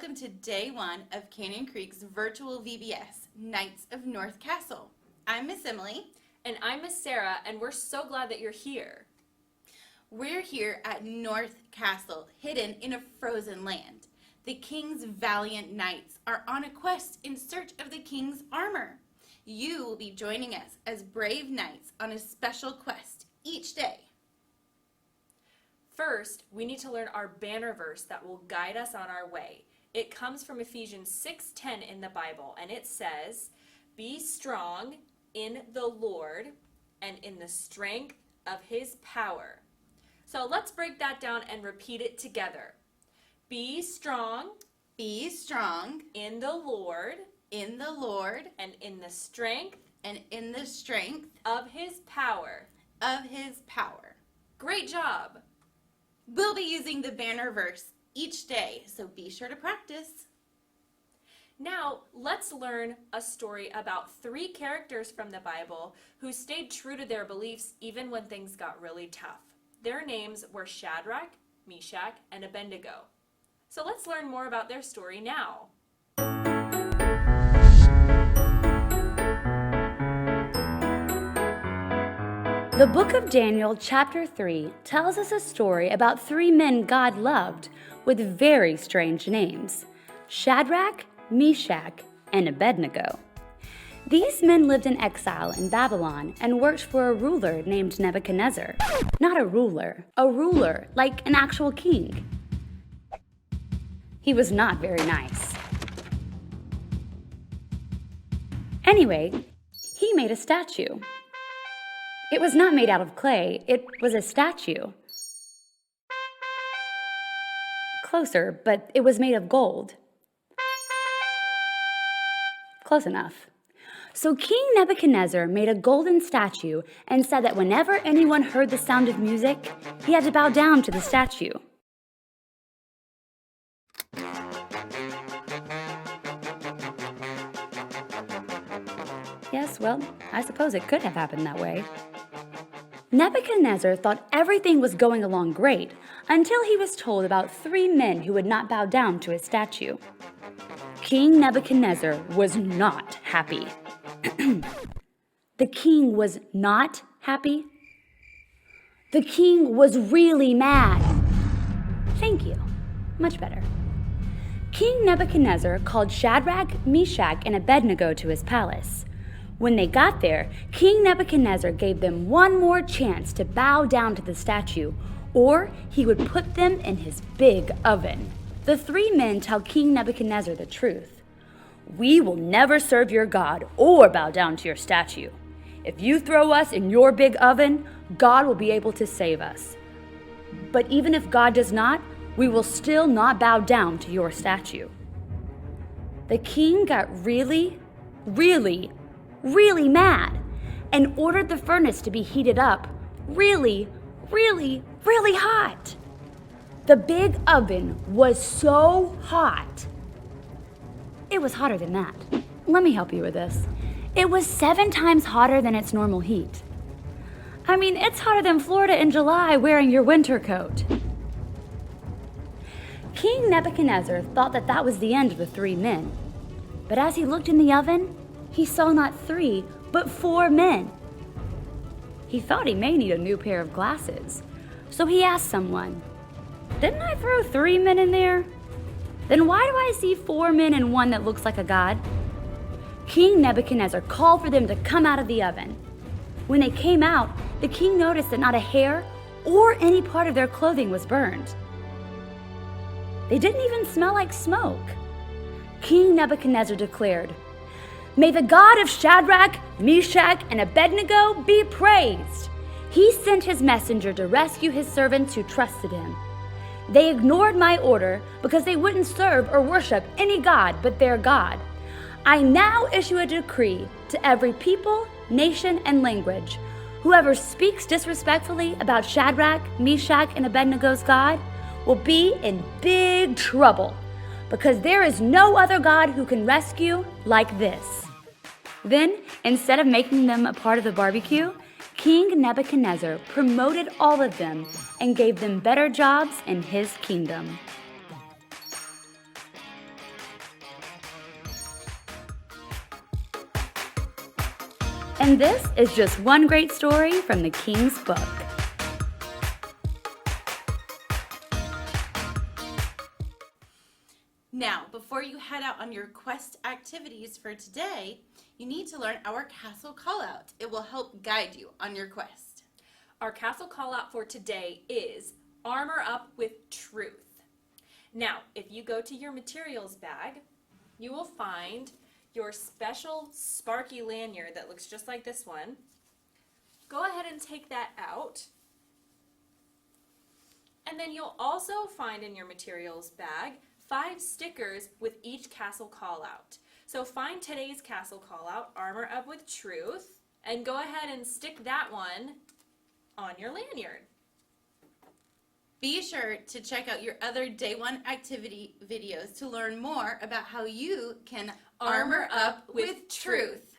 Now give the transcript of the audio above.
welcome to day one of Canyon Creek's virtual VBS, Knights of North Castle. I'm Miss Emily. And I'm Miss Sarah, and we're so glad that you're here. We're here at North Castle, hidden in a frozen land. The king's valiant knights are on a quest in search of the king's armor. You will be joining us as brave knights on a special quest each day. First, we need to learn our banner verse that will guide us on our way. It comes from Ephesians 6:10 in the Bible, and it says, "Be strong in the Lord and in the strength of his power." So let's break that down and repeat it together. Be strong in the Lord and in the strength in the strength of his power. Great job! We'll be using the banner verse each day, so be sure to practice. Now, let's learn a story about 3 characters from the Bible who stayed true to their beliefs even when things got really tough. Their names were Shadrach, Meshach, and Abednego. So let's learn more about their story now. The book of Daniel, chapter 3, tells us a story about 3 men God loved with very strange names: Shadrach, Meshach, and Abednego. These men lived in exile in Babylon and worked for a ruler named Nebuchadnezzar. Not a ruler like an actual king. He was not very nice. Anyway, he made a statue. It was not made out of clay, it was a statue. Closer, but it was made of gold. Close enough. So King Nebuchadnezzar made a golden statue and said that whenever anyone heard the sound of music, he had to bow down to the statue. Yes, well, I suppose it could have happened that way. Nebuchadnezzar thought everything was going along great until he was told about 3 men who would not bow down to his statue. King Nebuchadnezzar was not happy. The king was not happy? The king was really mad. Thank you. Much better. King Nebuchadnezzar called Shadrach, Meshach, and Abednego to his palace. When they got there, King Nebuchadnezzar gave them one more chance to bow down to the statue, or he would put them in his big oven. The 3 men tell King Nebuchadnezzar the truth. "We will never serve your God or bow down to your statue. If you throw us in your big oven, God will be able to save us. But even if God does not, we will still not bow down to your statue." The king got really mad and ordered the furnace to be heated up really hot. The big oven was so hot. It was hotter than that. Let me help you with this. It was 7 times hotter than its normal heat. I mean, it's hotter than Florida in July wearing your winter coat. King Nebuchadnezzar thought that was the end of the 3 men. But as he looked in the oven, he saw not 3, but 4 men. He thought he may need a new pair of glasses, so he asked someone, "Didn't I throw 3 men in there? Then why do I see 4 men and one that looks like a god?" King Nebuchadnezzar called for them to come out of the oven. When they came out, the king noticed that not a hair or any part of their clothing was burned. They didn't even smell like smoke. King Nebuchadnezzar declared, "May the God of Shadrach, Meshach, and Abednego be praised. He sent his messenger to rescue his servants who trusted him. They ignored my order because they wouldn't serve or worship any god but their God. I now issue a decree to every people, nation, and language. Whoever speaks disrespectfully about Shadrach, Meshach, and Abednego's God will be in big trouble, because there is no other God who can rescue like this." Then, instead of making them a part of the barbecue, King Nebuchadnezzar promoted all of them and gave them better jobs in his kingdom. And this is just one great story from the King's Book. Now, before you head out on your quest activities for today, you need to learn our castle callout. It will help guide you on your quest. Our castle call out for today is armor up with truth. Now, if you go to your materials bag, you will find your special sparky lanyard that looks just like this one. Go ahead and take that out. And then you'll also find in your materials bag 5 stickers with each castle call out. So find today's castle call out, armor up with truth, and go ahead and stick that one on your lanyard. Be sure to check out your other Day 1 activity videos to learn more about how you can armor up with truth.